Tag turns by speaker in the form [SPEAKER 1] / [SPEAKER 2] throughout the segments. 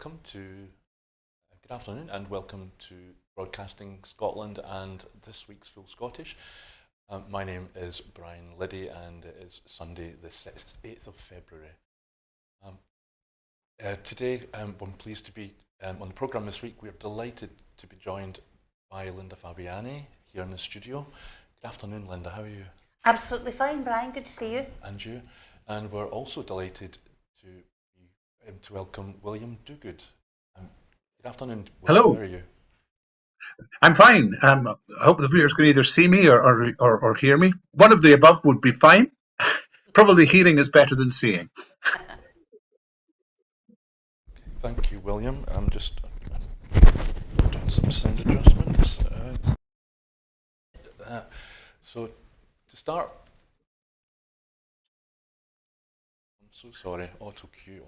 [SPEAKER 1] welcome to, good afternoon and welcome to Broadcasting Scotland and this week's Full Scottish. My name is Brian Liddy and it is Sunday the 8th of February. Today I'm pleased to be on the programme this week. We're delighted to be joined by Linda Fabiani here in the studio. Good afternoon, Linda, how are you?
[SPEAKER 2] Absolutely fine, Brian, good to see you.
[SPEAKER 1] And you. And we're also delighted to welcome William Duguid. Good afternoon, William.
[SPEAKER 3] Hello.
[SPEAKER 1] How are you?
[SPEAKER 3] I'm fine. I hope the viewers can either see me or hear me. One of the above would be fine. Probably hearing is better than seeing.
[SPEAKER 1] Thank you, William. I'm just doing some sound adjustments. So, to start, I'm so sorry, auto cue.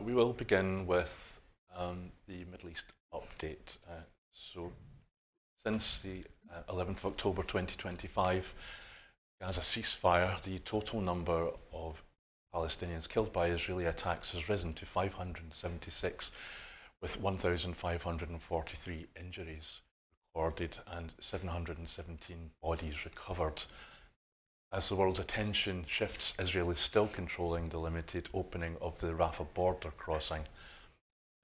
[SPEAKER 1] We will begin with the Middle East update. So, since the 11th of October 2025, Gaza ceasefire, the total number of Palestinians killed by Israeli attacks has risen to 576, with 1,543 injuries recorded and 717 bodies recovered. As the world's attention shifts, Israel is still controlling the limited opening of the Rafah border crossing.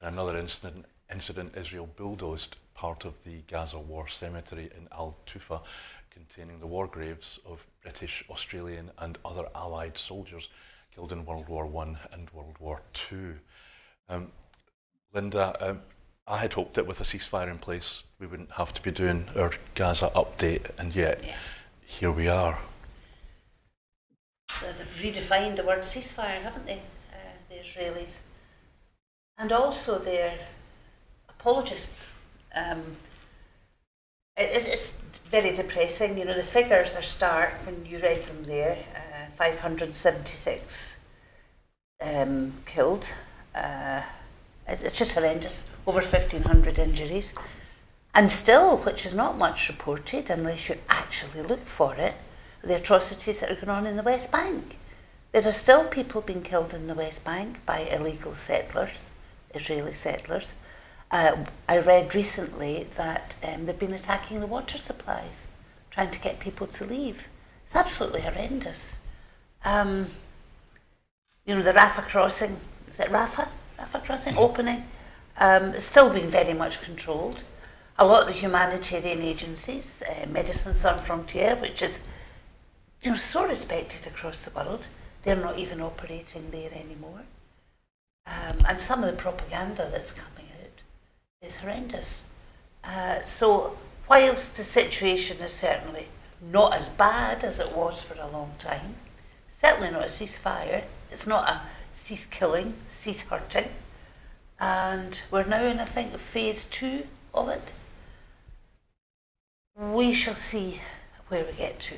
[SPEAKER 1] In another incident, Israel bulldozed part of the Gaza War Cemetery in Al-Tufa, containing the war graves of British, Australian and other Allied soldiers killed in World War I and World War II. Linda, I had hoped that with a ceasefire in place, we wouldn't have to be doing our Gaza update, and yet here we are.
[SPEAKER 2] They've redefined the word ceasefire, haven't they, the Israelis? And also they're apologists. It's very depressing. You know, the figures are stark when you read them there. 576 killed. It's just horrendous. Over 1,500 injuries. And still, which is not much reported unless you actually look for it, the atrocities that are going on in the West Bank. There are still people being killed in the West Bank by illegal settlers, Israeli settlers. I read recently that they've been attacking the water supplies, trying to get people to leave. It's absolutely horrendous. You know, the Rafah crossing, is it Rafah? Rafah crossing opening, it's still being very much controlled. A lot of the humanitarian agencies, Médecins Sans Frontières, which is so respected across the world, they're not even operating there anymore. And some of the propaganda that's coming out is horrendous. So whilst the situation is certainly not as bad as it was for a long time, certainly not a ceasefire, it's not a cease killing, cease hurting, and we're now in, I think, phase 2 of it. We shall see where we get to.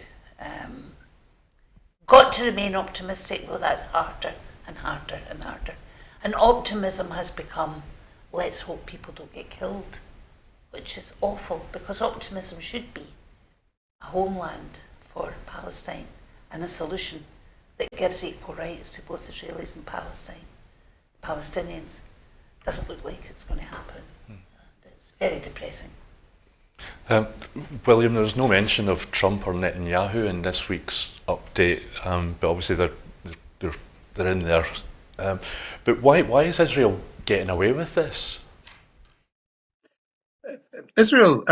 [SPEAKER 2] Got to remain optimistic, though that's harder and harder and harder. And optimism has become, let's hope people don't get killed, which is awful, because optimism should be a homeland for Palestine and a solution that gives equal rights to both Israelis and Palestinians. Doesn't look like it's going to happen. It's very depressing.
[SPEAKER 1] William, there's no mention of Trump or Netanyahu in this week's update, but obviously they're in there. But why is Israel getting away with this?
[SPEAKER 3] Israel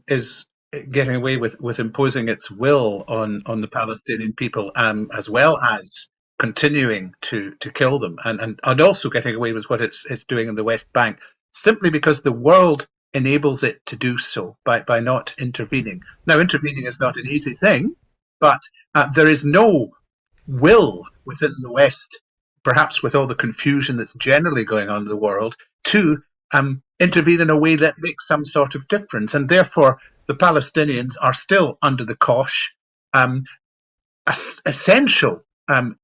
[SPEAKER 3] is getting away with imposing its will on the Palestinian people, as well as continuing to kill them, and also getting away with what it's doing in the West Bank, simply because the world enables it to do so by not intervening. Now, intervening is not an easy thing, but there is no will within the West, perhaps with all the confusion that's generally going on in the world, to intervene in a way that makes some sort of difference. And therefore, the Palestinians are still under the cosh. Essential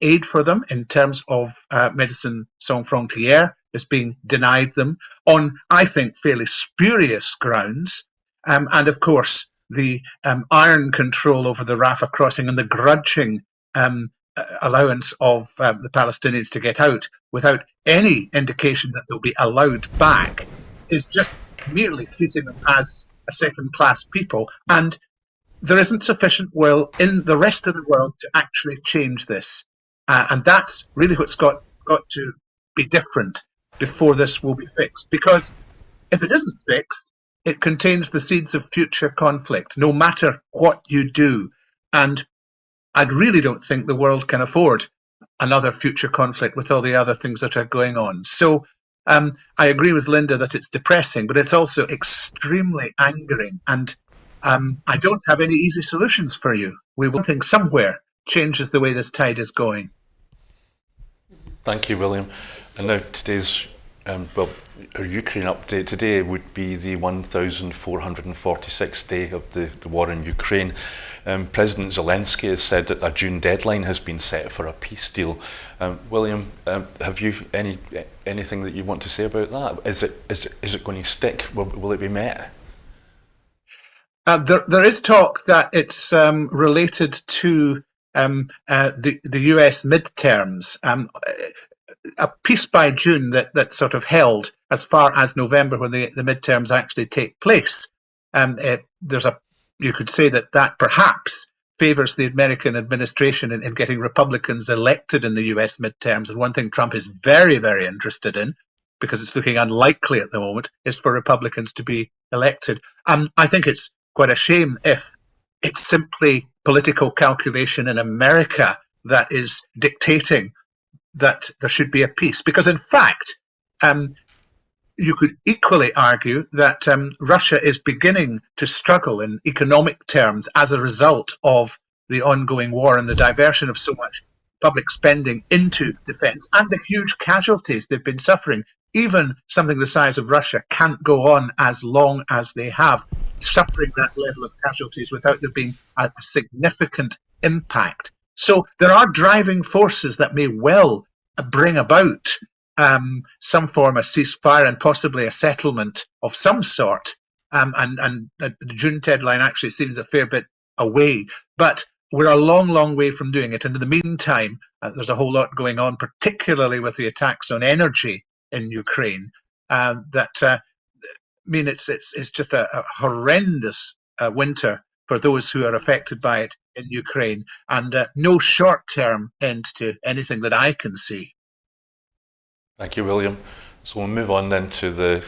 [SPEAKER 3] aid for them in terms of Médecins Sans Frontières is being denied them on, I think, fairly spurious grounds. And of course, the iron control over the Rafah crossing and the grudging allowance of the Palestinians to get out without any indication that they'll be allowed back is just merely treating them as a second-class people. And there isn't sufficient will in the rest of the world to actually change this. And that's really what's got to be different before this will be fixed. Because if it isn't fixed, it contains the seeds of future conflict, no matter what you do. And I really don't think the world can afford another future conflict with all the other things that are going on. So I agree with Linda that it's depressing, but it's also extremely angering. And I don't have any easy solutions for you. We will think somewhere changes the way this tide is going.
[SPEAKER 1] Thank you, William. And now today's, our Ukraine update today would be the 1,446th day of the war in Ukraine. President Zelensky has said that a June deadline has been set for a peace deal. William, have you anything that you want to say about that? Is it going to stick? Will it be met?
[SPEAKER 3] There is talk that it's related to the US midterms. A peace by June that sort of held as far as November when the midterms actually take place. You could say that perhaps favours the American administration in getting Republicans elected in the US midterms. And one thing Trump is very, very interested in, because it's looking unlikely at the moment, is for Republicans to be elected. I think it's quite a shame if it's simply political calculation in America that is dictating that there should be a peace. Because in fact, you could equally argue that Russia is beginning to struggle in economic terms as a result of the ongoing war and the diversion of so much public spending into defence and the huge casualties they've been suffering. Even something the size of Russia can't go on as long as they have, suffering that level of casualties without there being a significant impact. So there are driving forces that may well bring about some form of ceasefire and possibly a settlement of some sort. And the June deadline actually seems a fair bit away. But we're a long, long way from doing it. And in the meantime, there's a whole lot going on, particularly with the attacks on energy in Ukraine, that mean it's just a horrendous winter for those who are affected by it in Ukraine, and no short-term end to anything that I can see.
[SPEAKER 1] Thank you, William. So we'll move on then to the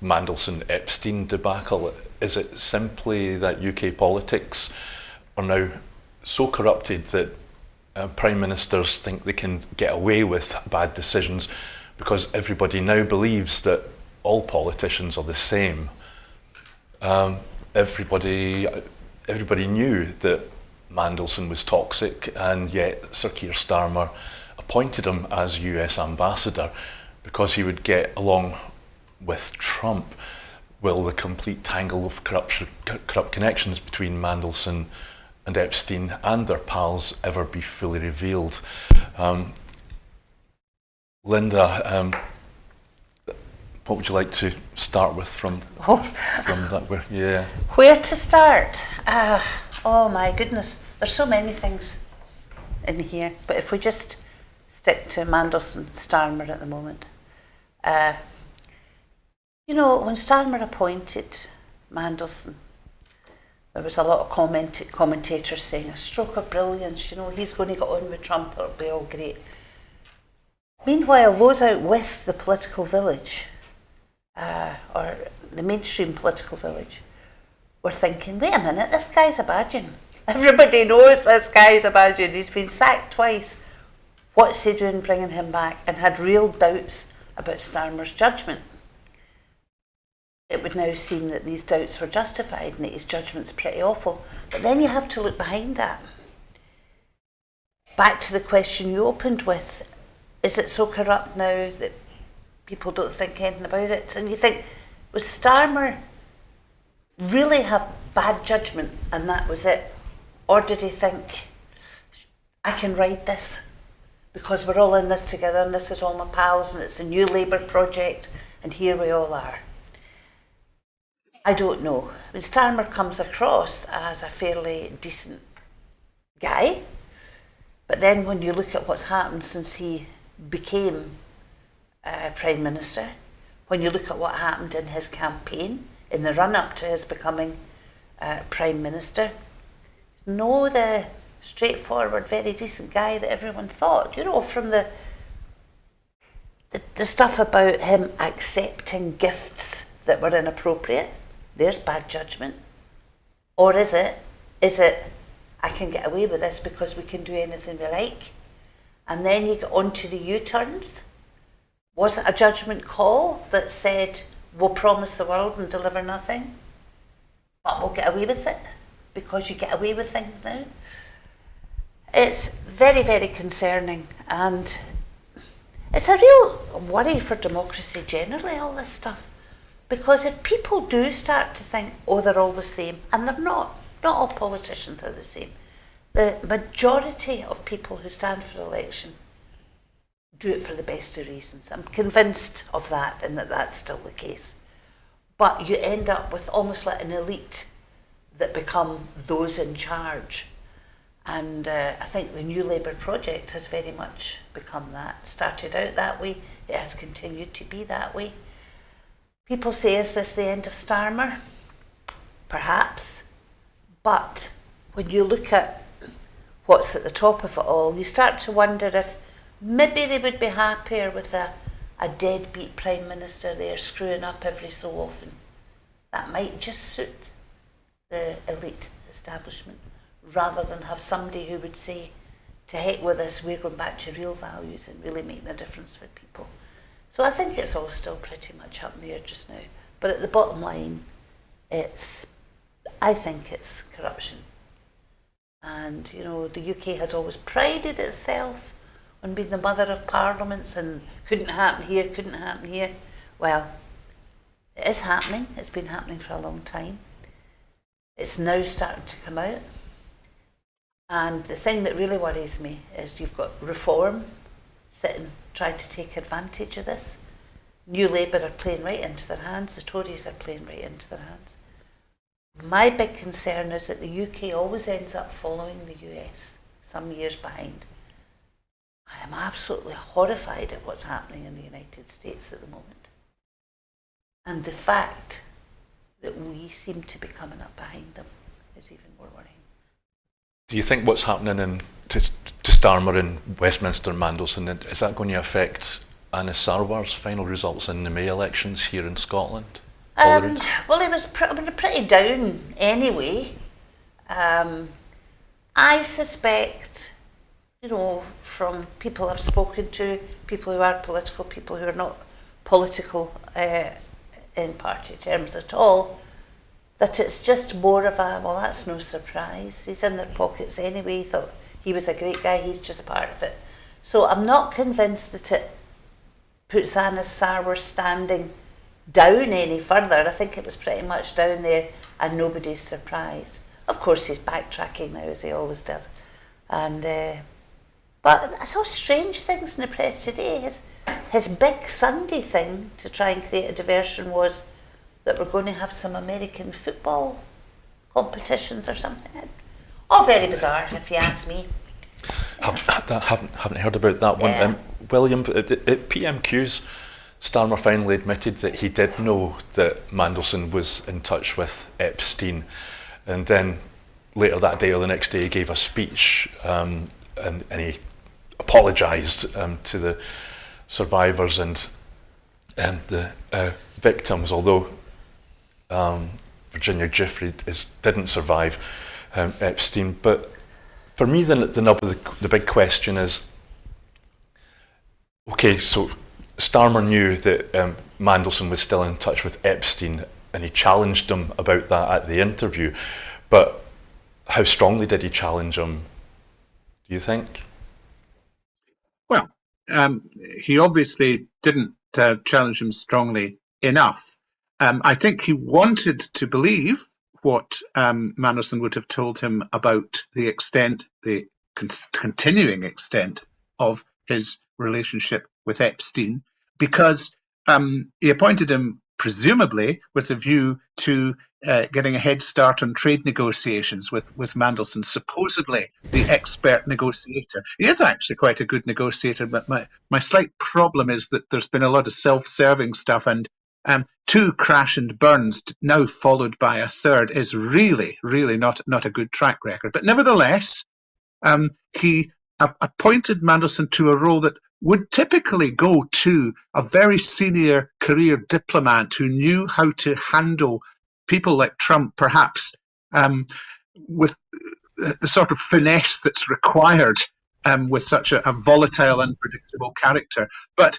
[SPEAKER 1] Mandelson-Epstein debacle. Is it simply that UK politics are now so corrupted that prime ministers think they can get away with bad decisions because everybody now believes that all politicians are the same? Everybody knew that Mandelson was toxic, and yet Sir Keir Starmer appointed him as US ambassador because he would get along with Trump. Will the complete tangle of corrupt connections between Mandelson and Epstein and their pals ever be fully revealed? Linda, what would you like to start with from that? Yeah.
[SPEAKER 2] Where to start? Oh my goodness, there's so many things in here. But if we just stick to Mandelson, Starmer at the moment. When Starmer appointed Mandelson, there was a lot of commentators saying, a stroke of brilliance, he's going to get on with Trump, it'll be all great. Meanwhile, those out with the political village, or the mainstream political village, were thinking, wait a minute, this guy's a badging. Everybody knows this guy's a badging. He's been sacked twice. What's he doing bringing him back? And had real doubts about Starmer's judgment. It would now seem that these doubts were justified and that his judgment's pretty awful. But then you have to look behind that. Back to the question you opened with, is it so corrupt now that people don't think anything about it? And you think, was Starmer really have bad judgment and that was it? Or did he think, I can ride this because we're all in this together and this is all my pals and it's a new Labour project and here we all are? I don't know. When Starmer comes across as a fairly decent guy, But then when you look at what's happened since he became Prime Minister, when you look at what happened in his campaign, in the run-up to his becoming Prime Minister, he's no the straightforward, very decent guy that everyone thought. You know, from the stuff about him accepting gifts that were inappropriate, there's bad judgment. Or is it, I can get away with this because we can do anything we like? And then you get onto the U-turns. Was it a judgment call that said, we'll promise the world and deliver nothing, but we'll get away with it because you get away with things now? It's very, very concerning, and it's a real worry for democracy generally, all this stuff. Because if people do start to think, oh, they're all the same, and they're not all politicians are the same. The majority of people who stand for election do it for the best of reasons. I'm convinced of that, and that's still the case. But you end up with almost like an elite that become those in charge. And I think the New Labour project has very much become that. Started out that way, it has continued to be that way. People say, is this the end of Starmer? Perhaps. But when you look at what's at the top of it all, you start to wonder if maybe they would be happier with a deadbeat Prime Minister there screwing up every so often. That might just suit the elite establishment, rather than have somebody who would say, to heck with this, we're going back to real values and really making a difference for people. So I think it's all still pretty much up in the air just now. But at the bottom line, I think it's corruption. And, you know, the UK has always prided itself on being the mother of parliaments and couldn't happen here. Well, it is happening. It's been happening for a long time. It's now starting to come out. And the thing that really worries me is you've got Reform sitting, trying to take advantage of this. New Labour are playing right into their hands. The Tories are playing right into their hands. My big concern is that the UK always ends up following the US, some years behind. I am absolutely horrified at what's happening in the United States at the moment. And the fact that we seem to be coming up behind them is even more worrying.
[SPEAKER 1] Do you think what's happening to Starmer in Westminster and Mandelson, is that going to affect Anna Sarwar's final results in the May elections here in Scotland?
[SPEAKER 2] Well, he was pretty down anyway. I suspect, you know, from people I've spoken to, people who are political, people who are not political in party terms at all, that it's just more of a, well, that's no surprise. He's in their pockets anyway. He thought he was a great guy. He's just part of it. So I'm not convinced that it puts Anna Sarwar standing down any further. I think it was pretty much down there and nobody's surprised. Of course, he's backtracking now, as he always does. And but I saw strange things in the press today. His big Sunday thing to try and create a diversion was that we're going to have some American football competitions or something. All very bizarre, if you ask me.
[SPEAKER 1] Haven't heard about that one.
[SPEAKER 2] Yeah.
[SPEAKER 1] William, at PMQ's, Starmer finally admitted that he did know that Mandelson was in touch with Epstein, and then later that day or the next day he gave a speech and he apologised to the survivors and the victims, although Virginia Gifford didn't survive Epstein. But for me, the big question is, okay, so Starmer knew that Mandelson was still in touch with Epstein, and he challenged him about that at the interview. But how strongly did he challenge him, do you think?
[SPEAKER 3] Well, he obviously didn't challenge him strongly enough. I think he wanted to believe what Mandelson would have told him about the extent, the continuing extent of his relationship with Epstein, because he appointed him presumably with a view to getting a head start on trade negotiations with Mandelson, supposedly the expert negotiator. He is actually quite a good negotiator, but my slight problem is that there's been a lot of self-serving stuff, and 2 crash and burns, now followed by a third, is really, really not a good track record. But nevertheless, he appointed Mandelson to a role that would typically go to a very senior career diplomat who knew how to handle people like Trump, perhaps with the sort of finesse that's required with such a volatile, unpredictable character. But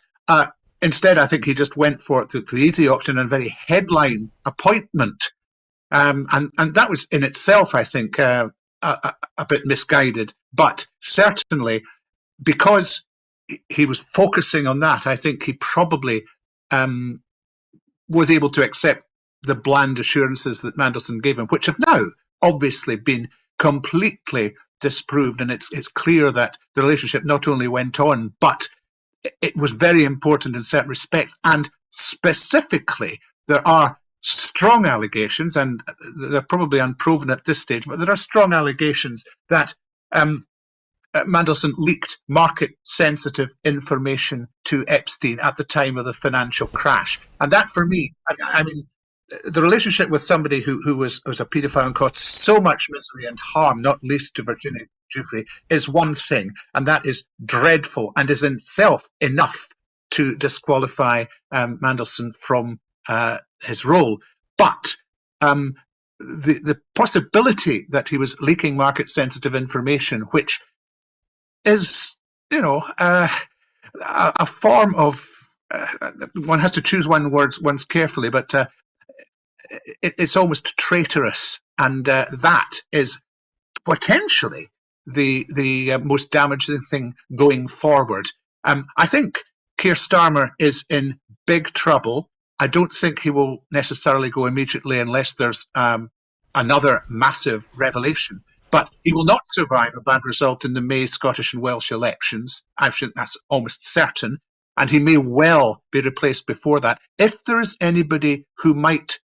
[SPEAKER 3] instead, I think he just went for the easy option and very headline appointment. And that was in itself, I think, a bit misguided. But certainly, because he was focusing on that, I think he probably was able to accept the bland assurances that Mandelson gave him, which have now obviously been completely disproved. And it's clear that the relationship not only went on, but it was very important in certain respects. And specifically, there are strong allegations, and they're probably unproven at this stage, but there are strong allegations that Mandelson leaked market-sensitive information to Epstein at the time of the financial crash. And that, for me, I mean, the relationship with somebody who was a paedophile and caused so much misery and harm, not least to Virginia Giuffre, is one thing, and that is dreadful and is in itself enough to disqualify Mandelson from his role. But the possibility that he was leaking market-sensitive information, which is, a form of, one has to choose one's carefully, but it's almost traitorous, and that is potentially the most damaging thing going forward. I think Keir Starmer is in big trouble. I don't think he will necessarily go immediately unless there's another massive revelation. But he will not survive a bad result in the May Scottish and Welsh elections. I think that's almost certain. And he may well be replaced before that, if there is anybody who might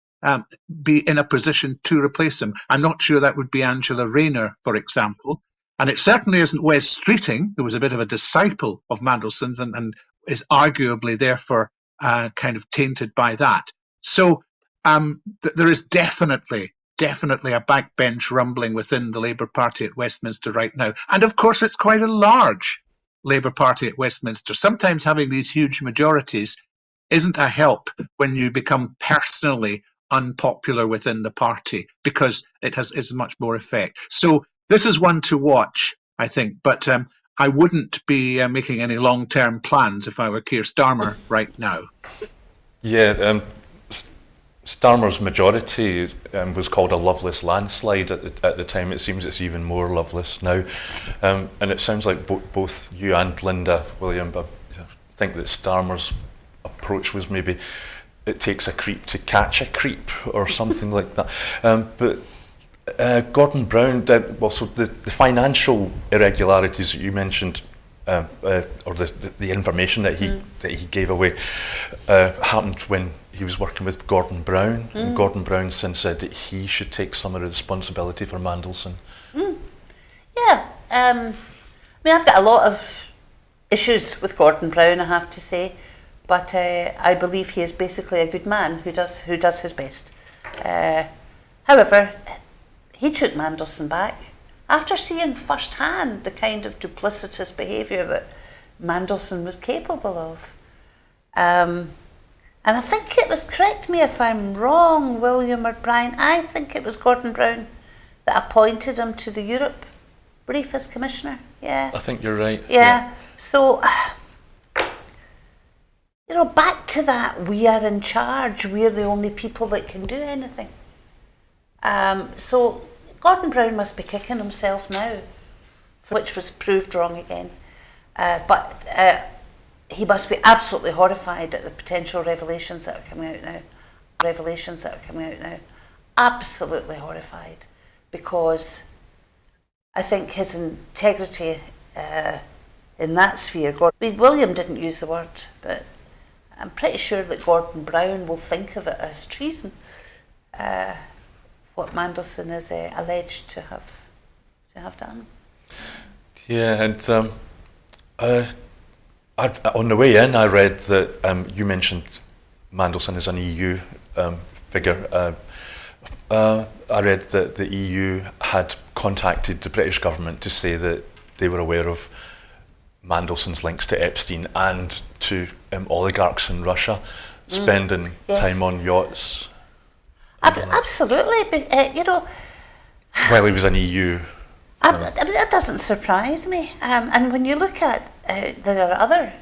[SPEAKER 3] be in a position to replace him. I'm not sure that would be Angela Rayner, for example. And it certainly isn't Wes Streeting, who was a bit of a disciple of Mandelson's and is arguably therefore kind of tainted by that. So there is definitely a backbench rumbling within the Labour Party at Westminster right now. And of course, it's quite a large Labour Party at Westminster. Sometimes having these huge majorities isn't a help when you become personally unpopular within the party, because it has much more effect. So this is one to watch, I think, but I wouldn't be making any long-term plans if I were Keir Starmer right now.
[SPEAKER 1] Yeah, Starmer's majority was called a loveless landslide at the time. It seems it's even more loveless now. And it sounds like both you and Linda, William, think that Starmer's approach was maybe it takes a creep to catch a creep or something like that. But Gordon Brown, so the financial irregularities that you mentioned, or the information that he gave away, happened when he was working with Gordon Brown. And Gordon Brown since said that he should take some of the responsibility for Mandelson.
[SPEAKER 2] Yeah, I mean, I've got a lot of issues with Gordon Brown, I have to say, but I believe he is basically a good man who does his best. However, he took Mandelson back after seeing firsthand the kind of duplicitous behaviour that Mandelson was capable of. And I think it was, correct me if I'm wrong, William or Brian, I think it was Gordon Brown that appointed him to the Europe brief as commissioner. Yeah,
[SPEAKER 1] I think you're right.
[SPEAKER 2] Yeah. So, back to that, we are in charge, we're the only people that can do anything. So Gordon Brown must be kicking himself now, which was proved wrong again. But he must be absolutely horrified at the potential revelations that are coming out now. Absolutely horrified, because I think his integrity in that sphere, William didn't use the word, but I'm pretty sure that Gordon Brown will think of it as treason, what Mandelson is alleged to have done.
[SPEAKER 1] Yeah, and on the way in, I read that you mentioned Mandelson as an EU figure. I read that the EU had contacted the British government to say that they were aware of Mandelson's links to Epstein and to oligarchs in Russia spending time on yachts.
[SPEAKER 2] Absolutely, but
[SPEAKER 1] while he was an EU.
[SPEAKER 2] That doesn't surprise me. And when you look at, there are other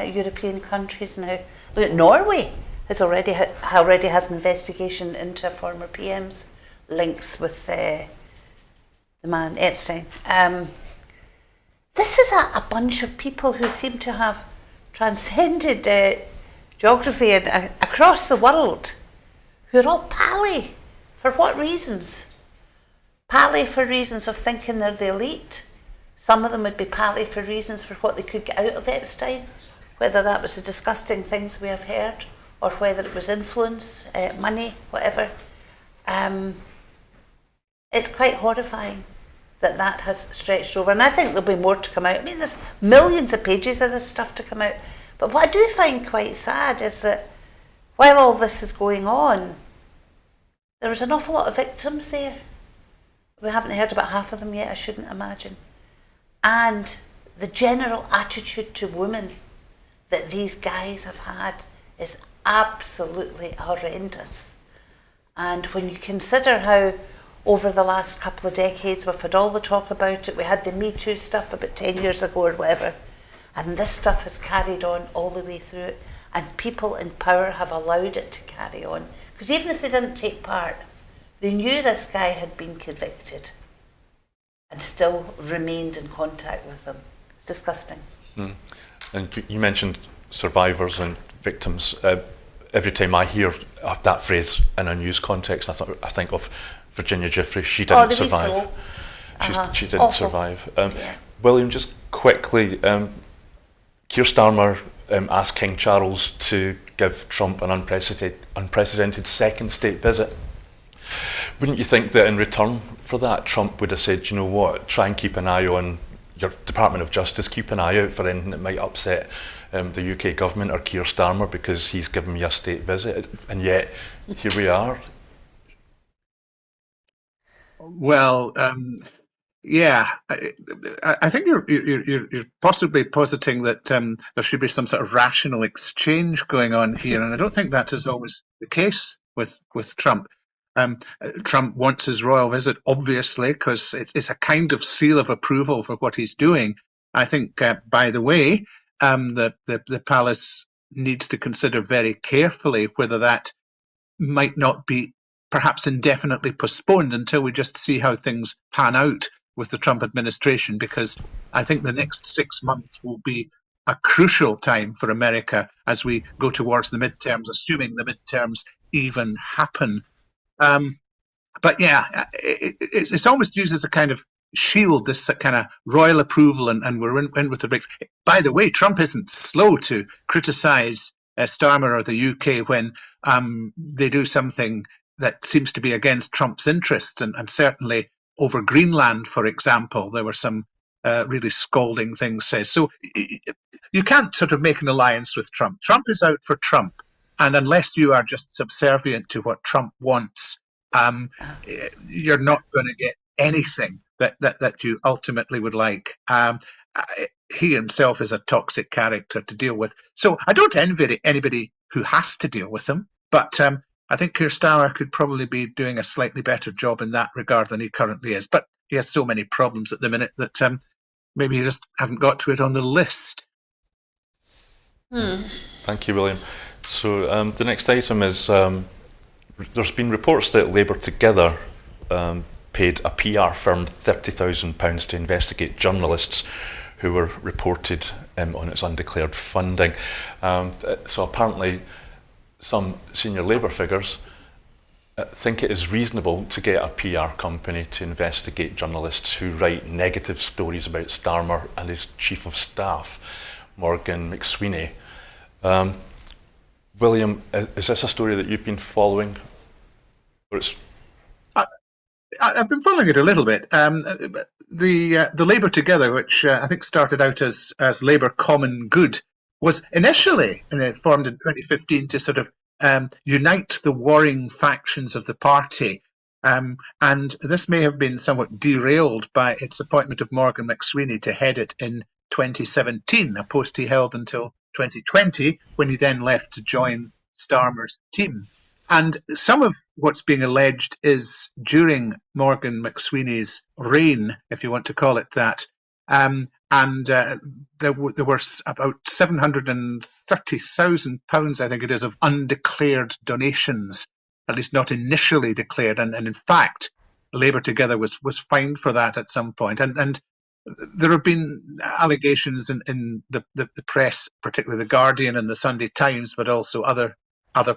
[SPEAKER 2] European countries now. Look, Norway has already has an investigation into former PM's links with the man Epstein. This is a bunch of people who seem to have transcended geography and across the world, who are all pally. For what reasons? Pally for reasons of thinking they're the elite. Some of them would be pally for reasons for what they could get out of Epstein, whether that was the disgusting things we have heard, or whether it was influence, money, whatever. It's quite horrifying that has stretched over, and I think there'll be more to come out. I mean, there's millions of pages of this stuff to come out, but what I do find quite sad is that while all this is going on, there was an awful lot of victims there. We haven't heard about half of them yet, I shouldn't imagine. And the general attitude to women that these guys have had is absolutely horrendous. And when you consider how over the last couple of decades we've had all the talk about it, we had the Me Too stuff about 10 years ago or whatever, and this stuff has carried on all the way through it, and people in power have allowed it to carry on. Because even if they didn't take part, they knew this guy had been convicted and still remained in contact with them. It's disgusting.
[SPEAKER 1] And you mentioned survivors and victims. Every time I hear that phrase in a news context, I think of Virginia Giuffre. She didn't survive. She didn't survive. William, just quickly, Keir Starmer asked King Charles to give Trump an unprecedented second state visit. Wouldn't you think that in return for that, Trump would have said, you know what, try and keep an eye on your Department of Justice, keep an eye out for anything that might upset the UK government or Keir Starmer because he's given me a state visit, and yet here we are.
[SPEAKER 3] Well, yeah, I think you're possibly positing that there should be some sort of rational exchange going on here, and I don't think that is always the case with Trump. Trump wants his royal visit, obviously, because it's a kind of seal of approval for what he's doing. I think, by the way, the palace needs to consider very carefully whether that might not be perhaps indefinitely postponed until we just see how things pan out with the Trump administration, because I think the next 6 months will be a crucial time for America as we go towards the midterms, assuming the midterms even happen. But yeah, it's almost used as a kind of shield, this kind of royal approval, and we're in with the bricks. By the way, Trump isn't slow to criticise Starmer or the UK when they do something that seems to be against Trump's interests, and certainly over Greenland, for example, there were some really scalding things said. So you can't sort of make an alliance with Trump. Trump is out for Trump. And unless you are just subservient to what Trump wants, you're not going to get anything that you ultimately would like. He himself is a toxic character to deal with. So I don't envy anybody who has to deal with him, but I think Keir Starmer could probably be doing a slightly better job in that regard than he currently is. But he has so many problems at the minute that maybe he just hasn't got to it on the list.
[SPEAKER 1] Thank you, William. So the next item is there's been reports that Labour Together paid a PR firm £30,000 to investigate journalists who were reported on its undeclared funding. So apparently some senior Labour figures think it is reasonable to get a PR company to investigate journalists who write negative stories about Starmer and his Chief of Staff, Morgan McSweeney. William, is this a story that you've been following? Or it's
[SPEAKER 3] I've been following it a little bit. The Labour Together, which I think started out as Labour Common Good, was initially formed in 2015 to sort of unite the warring factions of the party. And this may have been somewhat derailed by its appointment of Morgan McSweeney to head it in 2017, a post he held until 2020, when he then left to join Starmer's team. And some of what's being alleged is during Morgan McSweeney's reign, if you want to call it that, there were about £730,000, I think it is, of undeclared donations, at least not initially declared. And in fact, Labour Together was fined for that at some point. And there have been allegations in the press, particularly The Guardian and the Sunday Times, but also other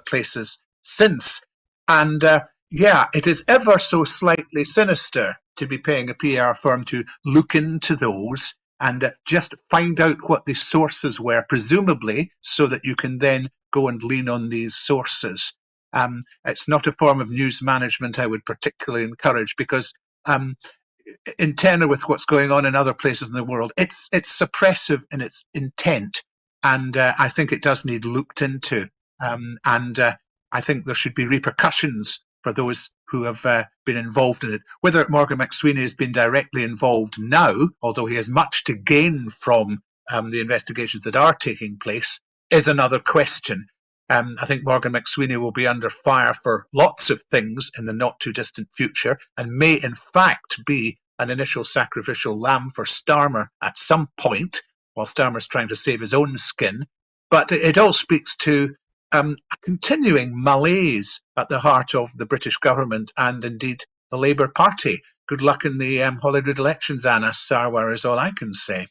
[SPEAKER 3] places since. And it is ever so slightly sinister to be paying a PR firm to look into those and just find out what the sources were, presumably, so that you can then go and lean on these sources. It's not a form of news management I would particularly encourage, because in tenor with what's going on in other places in the world, it's suppressive in its intent, and I think it does need looked into. I think there should be repercussions for those who have been involved in it. Whether Morgan McSweeney has been directly involved now, although he has much to gain from the investigations that are taking place, is another question. I think Morgan McSweeney will be under fire for lots of things in the not too distant future, and may in fact be an initial sacrificial lamb for Starmer at some point, while Starmer's trying to save his own skin. But it all speaks to a continuing malaise at the heart of the British government and indeed the Labour Party. Good luck in the Holyrood elections, Anna Sarwar, is all I can say.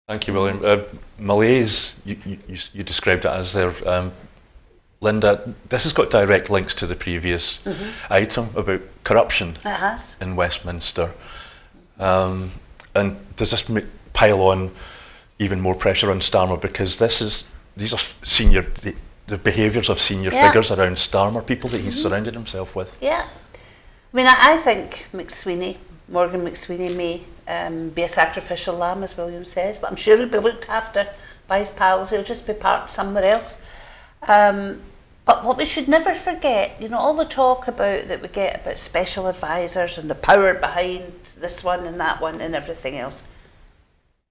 [SPEAKER 1] Thank you, William. Malaise, you described it as there. Linda, this has got direct links to the previous item about corruption in Westminster. And does this pile on even more pressure on Starmer? Because these are senior, the behaviours of senior figures around Starmer, people that he's surrounded himself with.
[SPEAKER 2] Yeah. I mean, I think Morgan McSweeney may be a sacrificial lamb, as William says, but I'm sure he'll be looked after by his pals. He'll just be parked somewhere else. But what we should never forget, all the talk that we get about special advisors and the power behind this one and that one and everything else.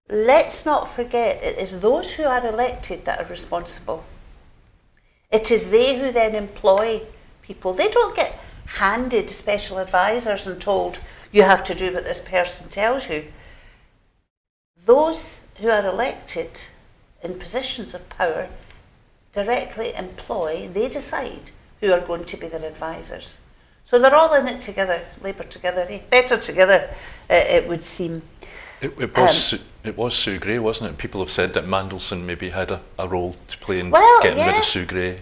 [SPEAKER 2] Let's not forget, it is those who are elected that are responsible. It is they who then employ people. They don't get handed special advisors and told, you have to do what this person tells you. Those who are elected in positions of power directly employ, they decide who are going to be their advisors. So they're all in it together, Labour together, better together, it would seem.
[SPEAKER 1] It was Sue Gray, wasn't it? People have said that Mandelson maybe had a role to play in getting rid of Sue Gray.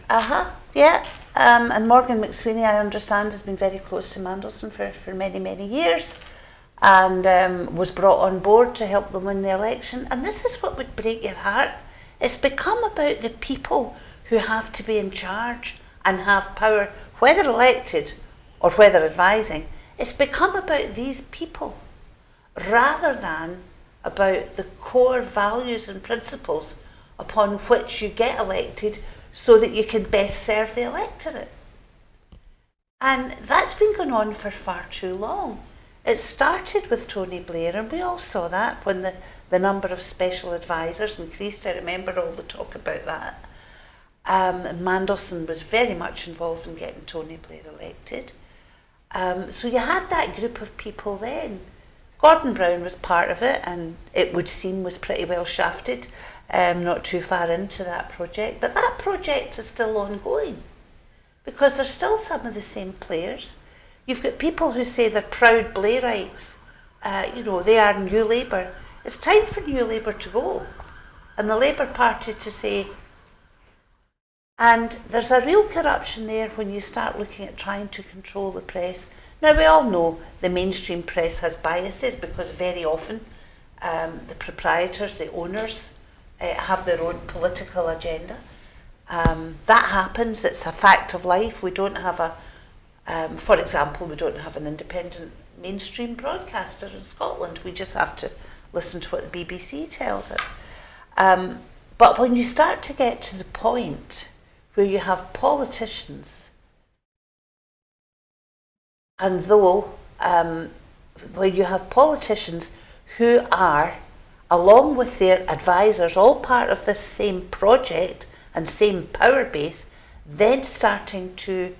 [SPEAKER 2] And Morgan McSweeney, I understand, has been very close to Mandelson for many, many years, and was brought on board to help them win the election. And this is what would break your heart. It's become about the people who have to be in charge and have power, whether elected or whether advising. It's become about these people rather than about the core values and principles upon which you get elected so that you can best serve the electorate. And that's been going on for far too long. It started with Tony Blair, and we all saw that when the number of special advisors increased. I remember all the talk about that. And Mandelson was very much involved in getting Tony Blair elected. So you had that group of people then. Gordon Brown was part of it, and it would seem was pretty well shafted, not too far into that project. But that project is still ongoing because there's still some of the same players. You've got people who say they're proud Blairites. They are New Labour. It's time for New Labour to go and the Labour Party to say, and there's a real corruption there when you start looking at trying to control the press. Now, we all know the mainstream press has biases because very often the proprietors, the owners, have their own political agenda. That happens. It's a fact of life. We don't have for example, we don't have an independent mainstream broadcaster in Scotland. We just have to listen to what the BBC tells us. But when you start to get to the point where you have politicians, and where you have politicians who are, along with their advisors, all part of this same project and same power base, then starting to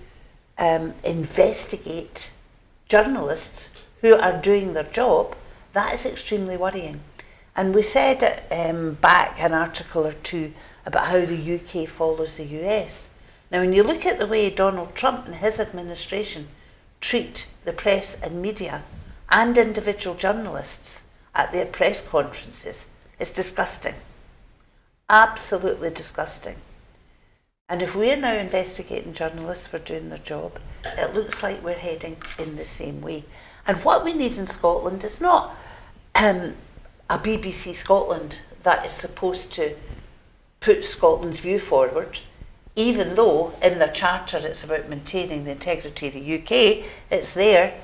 [SPEAKER 2] investigate journalists who are doing their job, that is extremely worrying. And we said back an article or two about how the UK follows the US. Now, when you look at the way Donald Trump and his administration treat the press and media and individual journalists at their press conferences, it's disgusting. Absolutely disgusting. And if we're now investigating journalists for doing their job, it looks like we're heading in the same way. And what we need in Scotland is not a BBC Scotland that is supposed to put Scotland's view forward, even though in their charter it's about maintaining the integrity of the UK, it's there.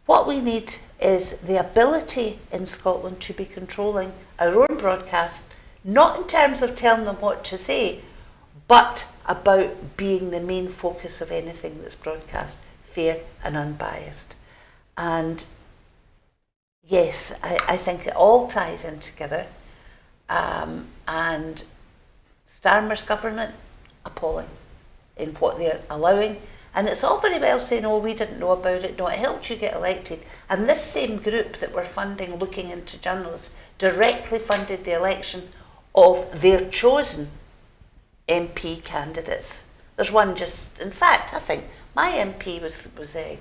[SPEAKER 2] What we need is the ability in Scotland to be controlling our own broadcast, not in terms of telling them what to say, but about being the main focus of anything that's broadcast, fair and unbiased. And yes, I think it all ties in together. And Starmer's government, appalling in what they're allowing. And it's all very well saying, oh, we didn't know about it. No, it helped you get elected. And this same group that we're funding, looking into journalists, directly funded the election of their chosen MP candidates. There's one just, in fact, I think my MP was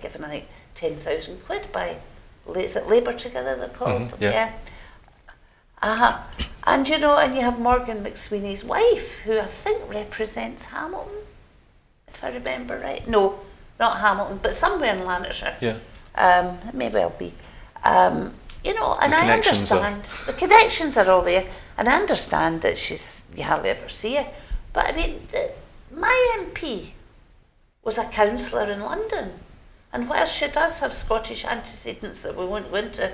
[SPEAKER 2] given, I think, 10,000 quid by, is it Labour Together they're called?
[SPEAKER 1] Yeah.
[SPEAKER 2] And you know, and you have Morgan McSweeney's wife, who I think represents Hamilton, if I remember right. No, not Hamilton, but somewhere in Lanarkshire.
[SPEAKER 1] Yeah.
[SPEAKER 2] It may well be. You know, and I understand the connections are all there, and I understand that you hardly ever see her. But I mean, my MP was a councillor in London, and whilst she does have Scottish antecedents that we won't go into,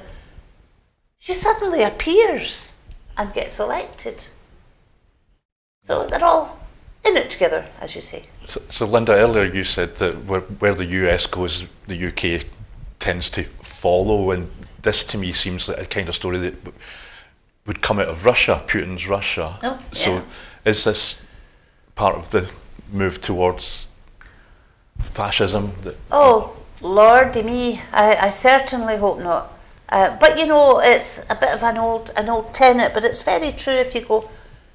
[SPEAKER 2] she suddenly appears and gets elected. So they're all in it together, as you say.
[SPEAKER 1] So Linda, earlier you said that where the US goes, the UK tends to follow, and this to me seems like a kind of story that would come out of Russia, Putin's Russia.
[SPEAKER 2] Oh, yeah.
[SPEAKER 1] So is this part of the move towards fascism?
[SPEAKER 2] Oh, Lordy me, I certainly hope not. But you know, it's a bit of an old tenet, but it's very true. If you go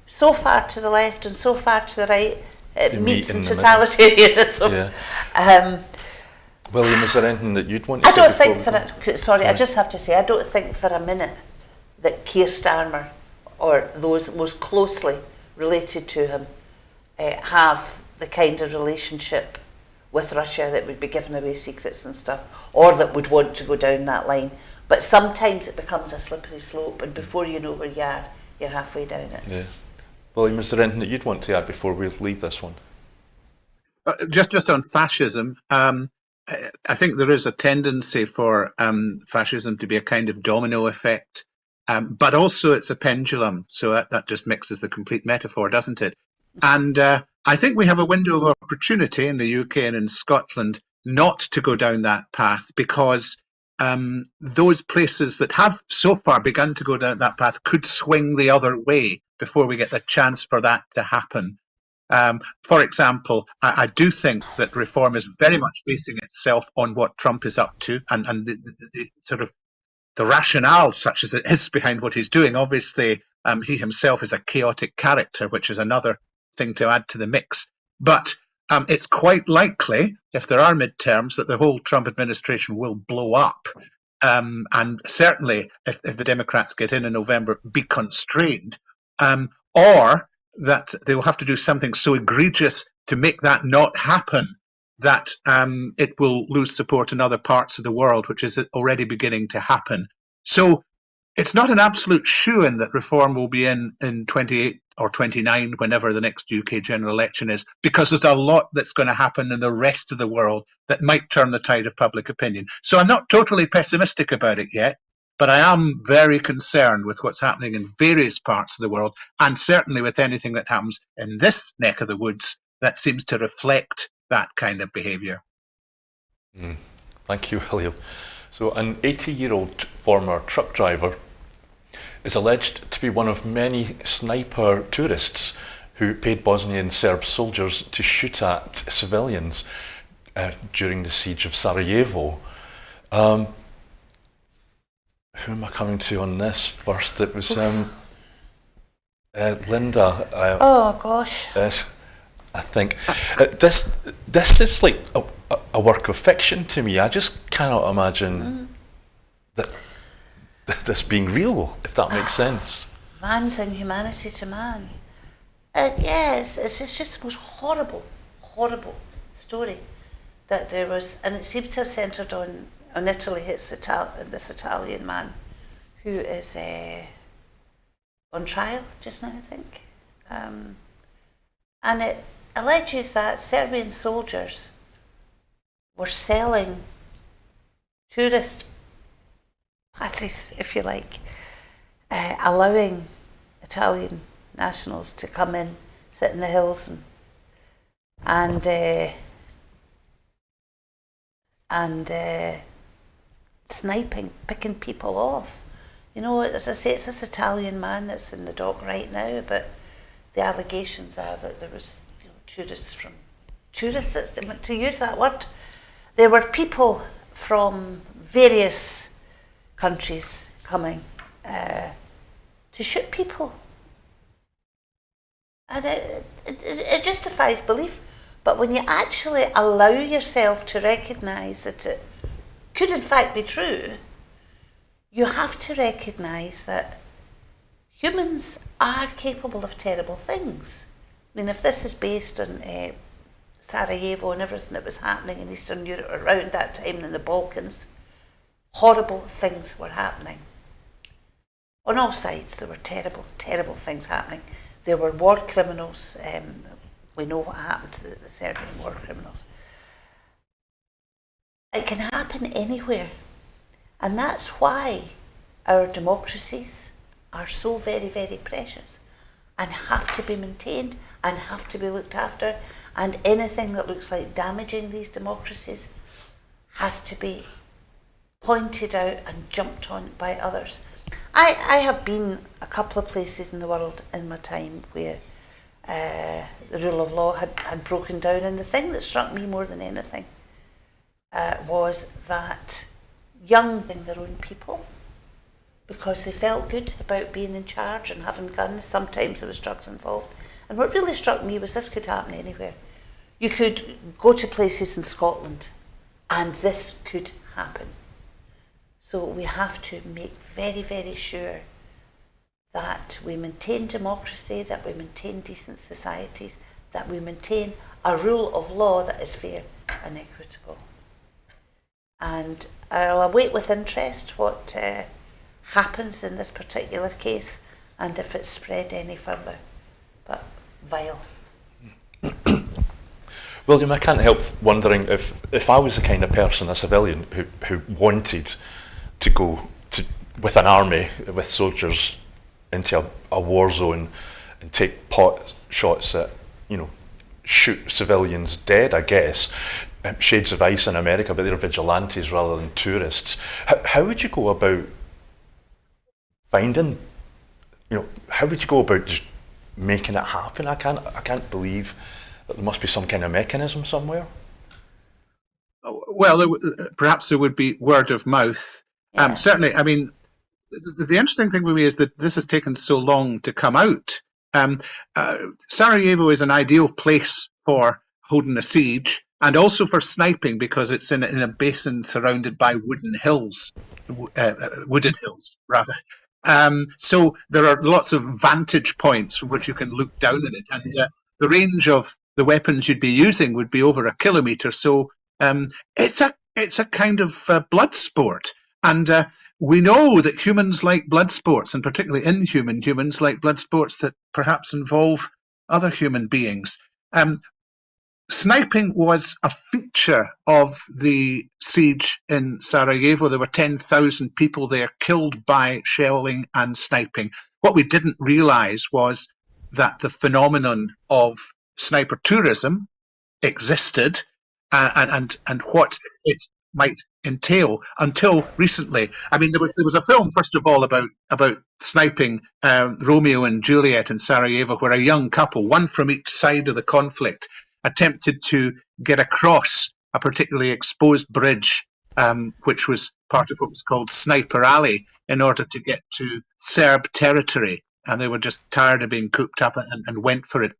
[SPEAKER 2] so far to the left and so far to the right, it meets in totalitarianism.
[SPEAKER 1] Yeah. William, is there anything that you'd want to say?
[SPEAKER 2] I just have to say, I don't think for a minute that Keir Starmer or those most closely related to him have the kind of relationship with Russia that would be giving away secrets and stuff, or that would want to go down that line. But sometimes it becomes a slippery slope, and before you know where you are, you're halfway down it.
[SPEAKER 1] Yeah. William, is there anything that you'd want to add before we leave this one?
[SPEAKER 3] Just on fascism, I think there is a tendency for fascism to be a kind of domino effect, but also it's a pendulum, so that just mixes the complete metaphor, doesn't it? And I think we have a window of opportunity in the UK and in Scotland not to go down that path, because those places that have so far begun to go down that path could swing the other way before we get the chance for that to happen. For example, I do think that reform is very much basing itself on what Trump is up to, and the sort of the rationale, such as it is, behind what he's doing. Obviously, he himself is a chaotic character, which is another thing to add to the mix. But it's quite likely, if there are midterms, that the whole Trump administration will blow up. And certainly, if the Democrats get in November, be constrained. Or that they will have to do something so egregious to make that not happen that it will lose support in other parts of the world, which is already beginning to happen. So it's not an absolute shoo-in that reform will be in 28 or 29, whenever the next UK general election is, because there's a lot that's going to happen in the rest of the world that might turn the tide of public opinion. So I'm not totally pessimistic about it yet, but I am very concerned with what's happening in various parts of the world, and certainly with anything that happens in this neck of the woods that seems to reflect that kind of behaviour.
[SPEAKER 1] Thank you, William. So an 80-year-old former truck driver is alleged to be one of many sniper tourists who paid Bosnian Serb soldiers to shoot at civilians during the siege of Sarajevo. Who am I coming to on this first? It was Linda.
[SPEAKER 2] Oh gosh.
[SPEAKER 1] I think this is like a work of fiction to me. I just cannot imagine that this being real, if that makes sense.
[SPEAKER 2] Man's inhumanity to man. Yes, it's just the most horrible story that there was, and it seemed to have centred on Italy. It's this Italian man who is on trial just now, I think. And it alleges that Serbian soldiers were selling tourist passes, if you like, allowing Italian nationals to come in, sit in the hills and sniping, picking people off. You know, as I say, it's this Italian man that's in the dock right now, but the allegations are that there was tourists, to use that word, there were people from various countries coming to shoot people. And it justifies belief. But when you actually allow yourself to recognise that it could in fact be true, you have to recognise that humans are capable of terrible things. I mean, if this is based on Sarajevo and everything that was happening in Eastern Europe around that time in the Balkans, horrible things were happening. On all sides, there were terrible, terrible things happening. There were war criminals. We know what happened to the Serbian war criminals. It can happen anywhere. And that's why our democracies are so very, very precious and have to be maintained and have to be looked after. And anything that looks like damaging these democracies has to be pointed out and jumped on by others. I have been a couple of places in the world in my time where the rule of law had broken down, and the thing that struck me more than anything was that young their own people, because they felt good about being in charge and having guns. Sometimes there was drugs involved. And what really struck me was this could happen anywhere. You could go to places in Scotland and this could happen. So we have to make very, very sure that we maintain democracy, that we maintain decent societies, that we maintain a rule of law that is fair and equitable. And I'll await with interest what happens in this particular case and if it's spread any further. But vile.
[SPEAKER 1] William, I can't help wondering if I was the kind of person, a civilian, who wanted to go with an army, with soldiers, into a war zone and take pot shots at, shoot civilians dead, I guess. Shades of Ice in America, but they're vigilantes rather than tourists. How would you go about finding, how would you go about just making it happen? I can't believe that there must be some kind of mechanism somewhere.
[SPEAKER 3] Well, perhaps there would be word of mouth.
[SPEAKER 2] Yeah.
[SPEAKER 3] Certainly, I mean, the interesting thing for me is that this has taken so long to come out. Sarajevo is an ideal place for holding a siege and also for sniping because it's in a basin surrounded by wooded hills, rather. So there are lots of vantage points from which you can look down at it, and the range of the weapons you'd be using would be over 1 kilometre. So it's a kind of blood sport. And we know that humans like blood sports, and particularly inhuman humans like blood sports that perhaps involve other human beings. Sniping was a feature of the siege in Sarajevo. There were 10,000 people there killed by shelling and sniping. What we didn't realise was that the phenomenon of sniper tourism existed, and what it might entail until recently. I mean, there was a film, first of all, about sniping Romeo and Juliet in Sarajevo, where a young couple, one from each side of the conflict, attempted to get across a particularly exposed bridge, which was part of what was called Sniper Alley, in order to get to Serb territory. And they were just tired of being cooped up and went for it.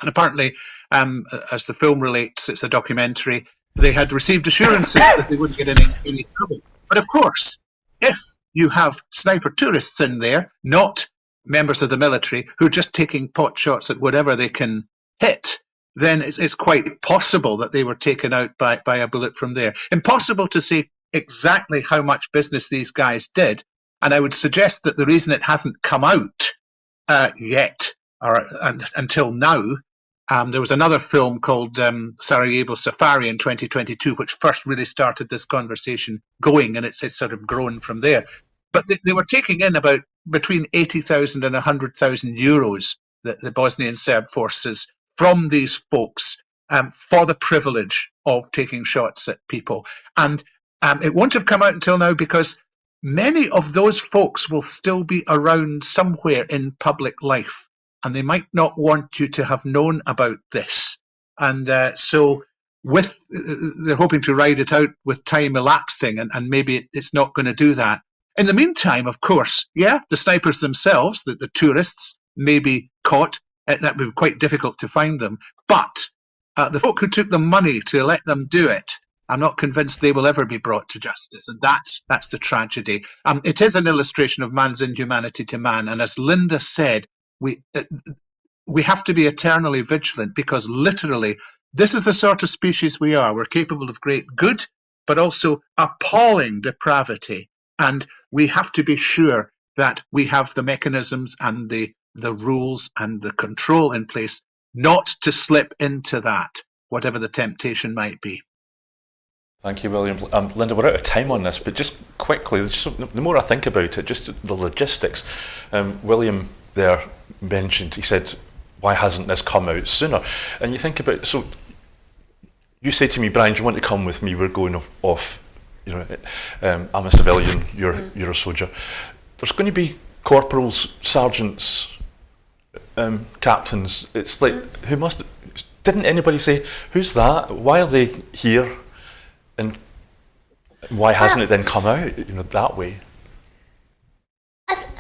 [SPEAKER 3] And apparently, as the film relates, it's a documentary, they had received assurances that they wouldn't get any trouble. But of course, if you have sniper tourists in there, not members of the military, who are just taking pot shots at whatever they can hit, then it's quite possible that they were taken out by a bullet from there. Impossible to say exactly how much business these guys did. And I would suggest that the reason it hasn't come out yet, until now, there was another film called Sarajevo Safari in 2022, which first really started this conversation going, and it's sort of grown from there. But they were taking in about between 80,000 and 100,000 euros, the Bosnian Serb forces, from these folks for the privilege of taking shots at people. And it won't have come out until now because many of those folks will still be around somewhere in public life, and they might not want you to have known about this. And so they're hoping to ride it out with time elapsing, and maybe it's not going to do that. In the meantime, of course, the snipers themselves, the tourists, may be caught. That would be quite difficult to find them. But the folk who took the money to let them do it, I'm not convinced they will ever be brought to justice. And that's the tragedy. It is an illustration of man's inhumanity to man. And as Linda said, we have to be eternally vigilant, because literally this is the sort of species we are. We're capable of great good, but also appalling depravity. And we have to be sure that we have the mechanisms and the rules and the control in place not to slip into that, whatever the temptation might be.
[SPEAKER 1] Thank you, William. Linda, we're out of time on this, but just quickly, the more I think about it, just the logistics. William there mentioned, he said, why hasn't this come out sooner? And you think about, so you say to me, Brian, do you want to come with me? We're going off, I'm a civilian, you're a soldier. There's going to be corporals, sergeants, captains. It's like, didn't anybody say, who's that? Why are they here? And why hasn't it then come out, that way?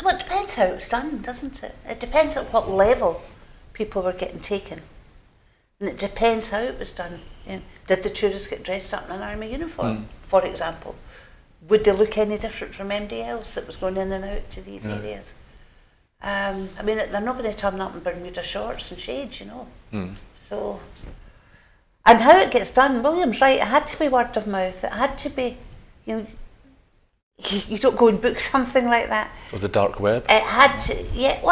[SPEAKER 2] Well, it depends how it was done, doesn't it? It depends at what level people were getting taken. And it depends how it was done. Did the tourists get dressed up in an army uniform, for example? Would they look any different from anybody else that was going in and out to these areas? I mean, they're not going to turn up in Bermuda shorts and shades, So, and how it gets done, William's right, it had to be word of mouth. It had to be, you don't go and book something like that.
[SPEAKER 1] Or the dark web?
[SPEAKER 2] It had to, it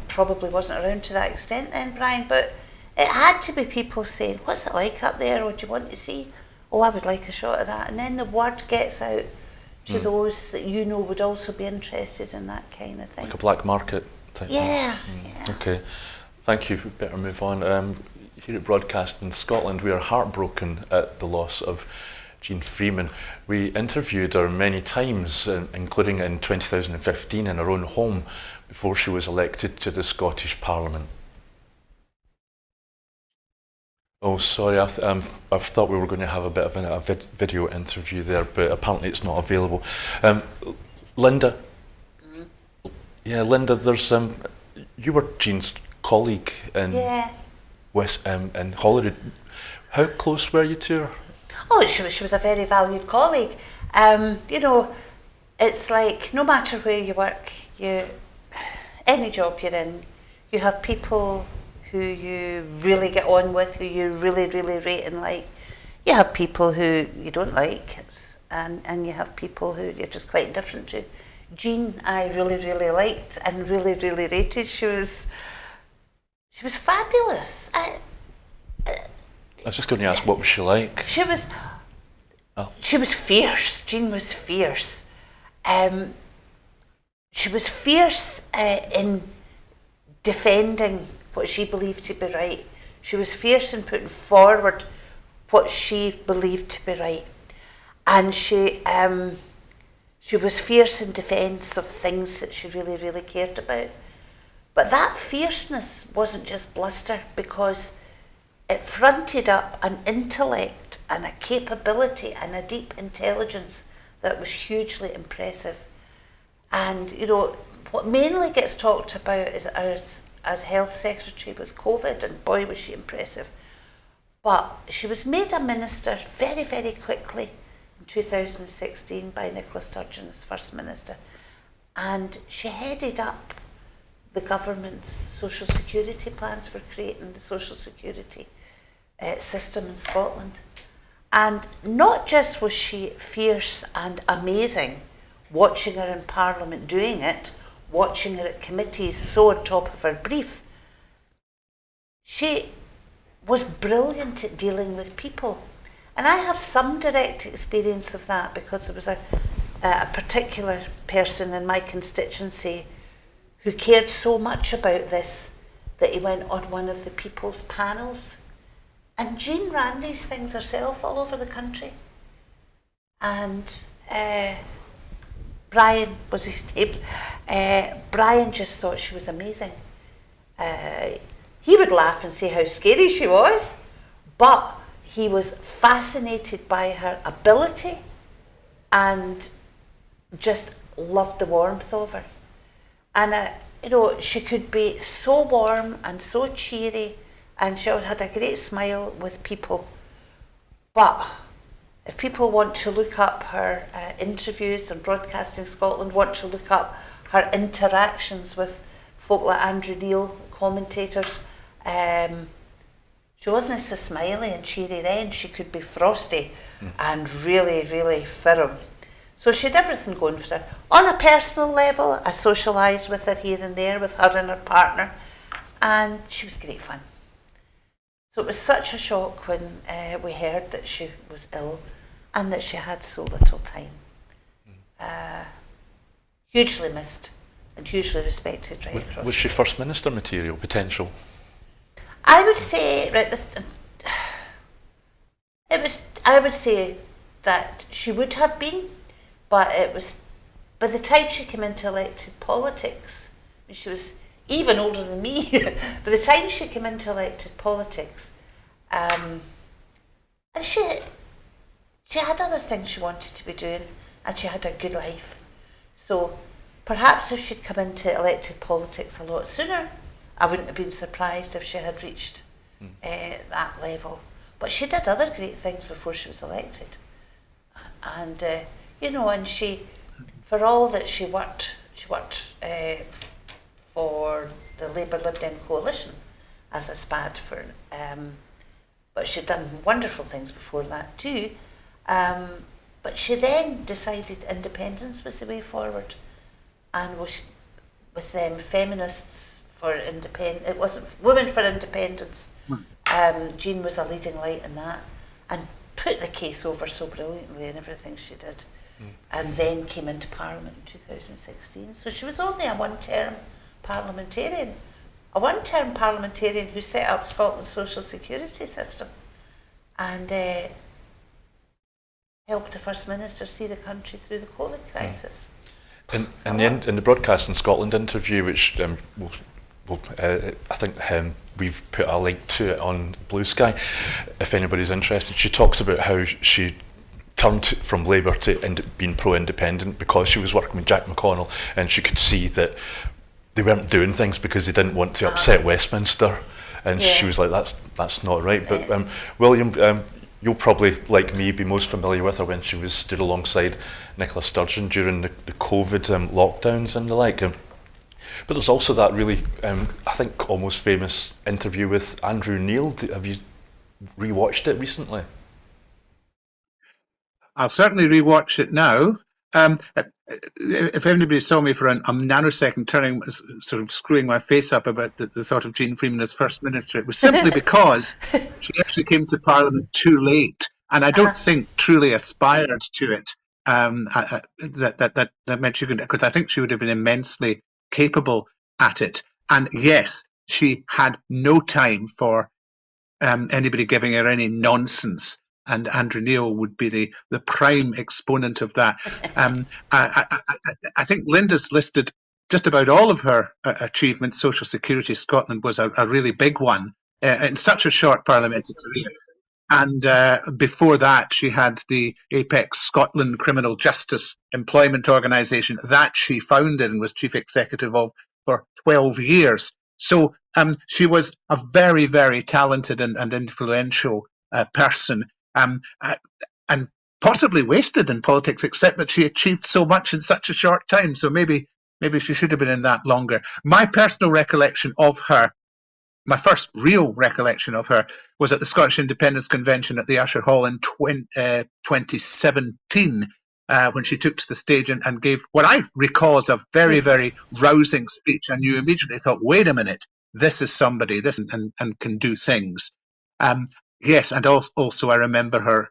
[SPEAKER 2] probably wasn't around to that extent then, Brian, but it had to be people saying, what's it like up there? What do you want to see? Oh, I would like a shot of that. And then the word gets out to those that would also be interested in that kind of thing.
[SPEAKER 1] Like a black market type thing?
[SPEAKER 2] Yeah.
[SPEAKER 1] Okay, thank you. We better move on. Here at Broadcasting Scotland, we are heartbroken at the loss of Jeane Freeman. We interviewed her many times, including in 2015 in her own home, before she was elected to the Scottish Parliament. Oh, sorry, I thought we were going to have a bit of a video interview there, but apparently it's not available. Linda. Yeah, Linda, there's you were Jeane's colleague in Holyrood. How close were you to her?
[SPEAKER 2] Oh, she was a very valued colleague. It's like no matter where you work, any job you're in, you have people who you really get on with, who you really, really rate and like. You have people who you don't like. and you have people who you're just quite different to. Jeane, I really, really liked and really, really rated. She was fabulous.
[SPEAKER 1] I was just going to ask, what was she like?
[SPEAKER 2] She was fierce. Jeane was fierce. She was fierce in defending what she believed to be right. She was fierce in putting forward what she believed to be right. And she was fierce in defence of things that she really, really cared about. But that fierceness wasn't just bluster, because it fronted up an intellect and a capability and a deep intelligence that was hugely impressive. And, you know, what mainly gets talked about is as Health Secretary with COVID, and boy was she impressive. But she was made a minister very, very quickly in 2016 by Nicola Sturgeon as First Minister. And she headed up the government's social security plans for creating the social security system in Scotland. And not just was she fierce and amazing, watching her in Parliament doing it, watching her at committees so on top of her brief, she was brilliant at dealing with people. And I have some direct experience of that, because there was a particular person in my constituency who cared so much about this that he went on one of the people's panels. And Jeane ran these things herself all over the country. And Brian was his name. Brian just thought she was amazing. He would laugh and say how scary she was, but he was fascinated by her ability and just loved the warmth of her. And you know, she could be so warm and so cheery, and she had a great smile with people. But if people want to look up her interviews on Broadcasting Scotland, want to look up her interactions with folk like Andrew Neil, commentators, she wasn't so smiley and cheery then. She could be frosty and really, really firm. So she had everything going for her. On a personal level, I socialised with her here and there, with her and her partner, and she was great fun. So it was such a shock when we heard that she was ill and that she had so little time. Hugely missed and hugely respected right across.
[SPEAKER 1] Was she First Minister material, potential?
[SPEAKER 2] I would say, I would say that she would have been, but it was, by the time she came into elected politics, she was even older than me, by the time she came into elected politics, and she had other things she wanted to be doing, and she had a good life. So perhaps if she'd come into elected politics a lot sooner, I wouldn't have been surprised if she had reached that level. But she did other great things before she was elected. And, you know, and she, for all that she worked for the Labour Lib Dem coalition as a SPAD for, but she'd done wonderful things before that too. But she then decided independence was the way forward, and was with them feminists for independence. It wasn't Women for Independence. Jeane was a leading light in that, and put the case over so brilliantly in everything she did, and then came into Parliament in 2016. So she was only a one-term parliamentarian, who set up Scotland's social security system, and helped the First Minister see the country through the COVID crisis.
[SPEAKER 1] In the Broadcasting Scotland interview, which I think we've put a link to it on BlueSky, if anybody's interested, she talks about how she turned from Labour to being pro-independent because she was working with Jack McConnell, and she could see that they weren't doing things because they didn't want to upset Westminster, and she was like, that's not right. But William, you'll probably, like me, be most familiar with her when she was stood alongside Nicola Sturgeon during the COVID lockdowns and the like. But there's also that really, I think, almost famous interview with Andrew Neil. Have you rewatched it recently?
[SPEAKER 3] I'll certainly rewatch it now. If anybody saw me for a nanosecond turning, sort of screwing my face up about the thought of Jeane Freeman as First Minister, it was simply because she actually came to Parliament too late, and I don't think truly aspired to it. That meant she could, because I think she would have been immensely capable at it. And yes, she had no time for anybody giving her any nonsense. And Andrew Neil would be the prime exponent of that. I think Linda's listed just about all of her achievements. Social Security Scotland was a really big one in such a short parliamentary career. And before that, she had the Apex Scotland Criminal Justice Employment Organisation that she founded and was chief executive of for 12 years. So she was a very, very talented and influential person, and possibly wasted in politics, except that she achieved so much in such a short time. So maybe she should have been in that longer. My personal recollection of her, my first real recollection of her, was at the Scottish Independence Convention at the Usher Hall in 2017, when she took to the stage and gave what I recall as a very, very rousing speech. And you immediately thought, wait a minute, this is somebody, this and can do things. Yes, and also I remember her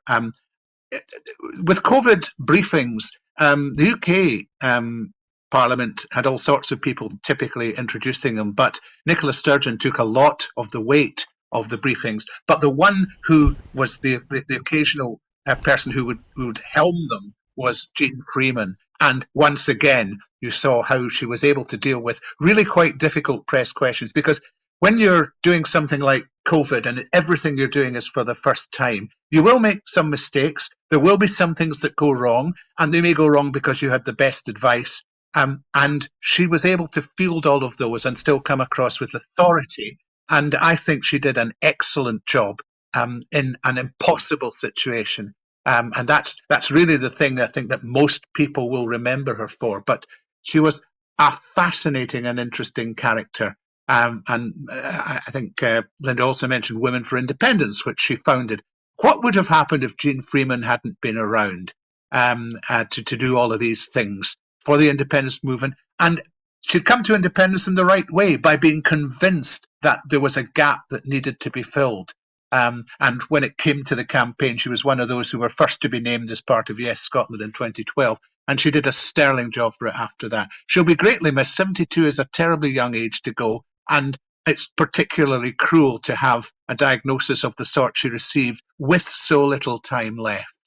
[SPEAKER 3] with COVID briefings. The UK Parliament had all sorts of people typically introducing them, but Nicola Sturgeon took a lot of the weight of the briefings. But the one who was the occasional person who would helm them was Jeane Freeman. And once again, you saw how she was able to deal with really quite difficult press questions, because when you're doing something like COVID and everything you're doing is for the first time, you will make some mistakes. There will be some things that go wrong, and they may go wrong because you had the best advice. And she was able to field all of those and still come across with authority. And I think she did an excellent job in an impossible situation. And that's really the thing I think that most people will remember her for. But she was a fascinating and interesting character. And I think Linda also mentioned Women for Independence, which she founded. What would have happened if Jeane Freeman hadn't been around to do all of these things for the independence movement? And she'd come to independence in the right way, by being convinced that there was a gap that needed to be filled. And when it came to the campaign, she was one of those who were first to be named as part of Yes Scotland in 2012. And she did a sterling job for it after that. She'll be greatly missed. 72 is a terribly young age to go. And it's particularly cruel to have a diagnosis of the sort she received with so little time left.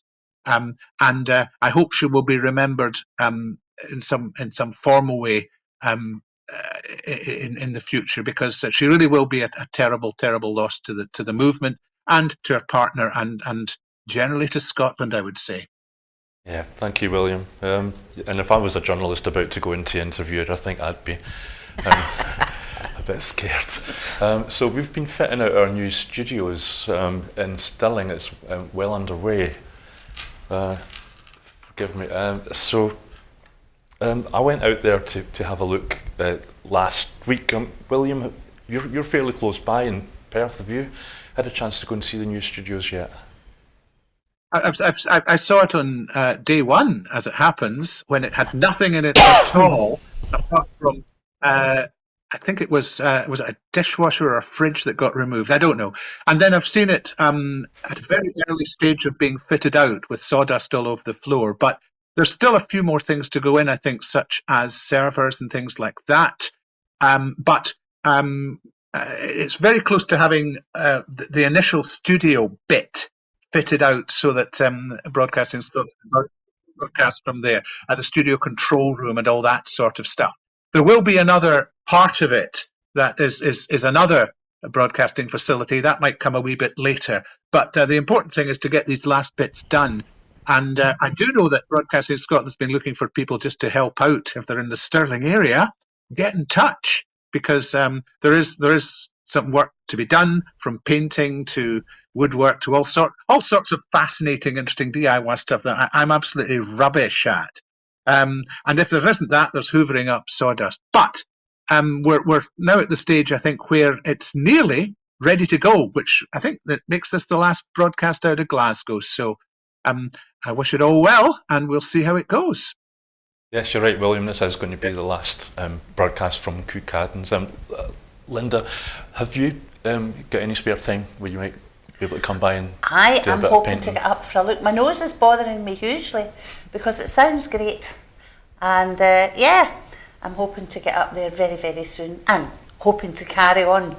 [SPEAKER 3] And I hope she will be remembered in some formal way in the future, because she really will be a terrible, terrible loss to the movement and to her partner and generally to Scotland, I would say.
[SPEAKER 1] Yeah, thank you, William. And if I was a journalist about to go into interview her, I think I'd be a bit scared. So we've been fitting out our new studios in Stirling. It's well underway. Forgive me. So I went out there to have a look last week. William, you're fairly close by in Perth. Have you had a chance to go and see the new studios yet?
[SPEAKER 3] I saw it on day one, as it happens, when it had nothing in it at all, apart from I think it was a dishwasher or a fridge that got removed. I don't know. And then I've seen it at a very early stage of being fitted out with sawdust all over the floor. But there's still a few more things to go in, I think, such as servers and things like that. But it's very close to having the initial studio bit fitted out so that broadcasting broadcast from there, the studio control room and all that sort of stuff. There will be another part of it that is another broadcasting facility. That might come a wee bit later. But the important thing is to get these last bits done. And I do know that Broadcasting Scotland's been looking for people just to help out. If they're in the Stirling area, get in touch, because there is some work to be done, from painting to woodwork to all sorts of fascinating, interesting DIY stuff that I'm absolutely rubbish at. And if there isn't that, there's hoovering up sawdust. But we're now at the stage, I think, where it's nearly ready to go, which I think that makes this the last broadcast out of Glasgow. So I wish it all well, and we'll see how it goes.
[SPEAKER 1] Yes, you're right, William. This is going to be the last broadcast from Cookadens. Linda, have you got any spare time where you might be able to come by and
[SPEAKER 2] I
[SPEAKER 1] do a
[SPEAKER 2] am
[SPEAKER 1] bit of
[SPEAKER 2] hoping
[SPEAKER 1] painting?
[SPEAKER 2] to get up for a look. My nose is bothering me hugely because it sounds great. And yeah, I'm hoping to get up there very, very soon and hoping to carry on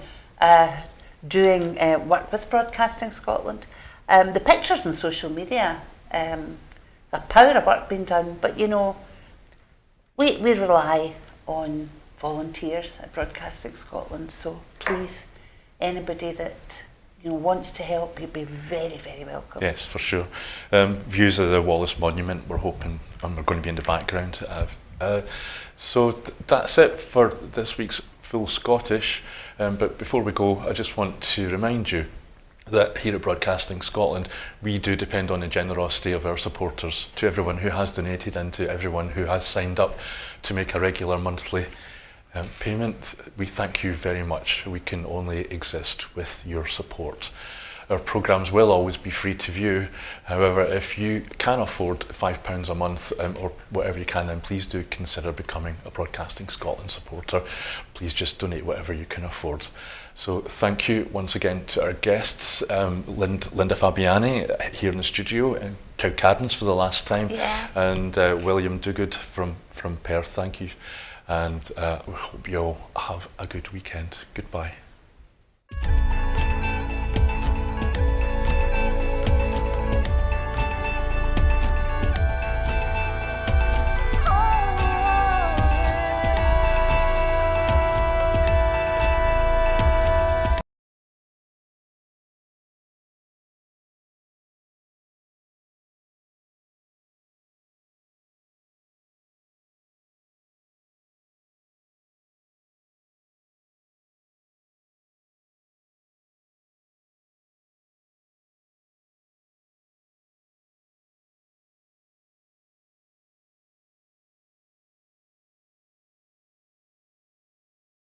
[SPEAKER 2] doing work with Broadcasting Scotland. The pictures on social media, there's a power of work being done, but you know, we rely on volunteers at Broadcasting Scotland, so please, anybody that wants to help, you'd be very, very welcome.
[SPEAKER 1] Yes, for sure. Views of the Wallace Monument, we're hoping, and we're going to be in the background. So that's it for this week's Full Scottish. But before we go, I just want to remind you that here at Broadcasting Scotland, we do depend on the generosity of our supporters. To everyone who has donated and to everyone who has signed up to make a regular monthly payment, we thank you very much. We can only exist with your support. Our programmes will always be free to view. However, if you can afford £5 a month or whatever you can, then please do consider becoming a Broadcasting Scotland supporter. Please just donate whatever you can afford. So thank you once again to our guests, Linda Fabiani here in the studio in Cowcaddens for the last time, and William Duguid from Perth. Thank you, and we hope you all have a good weekend. Goodbye.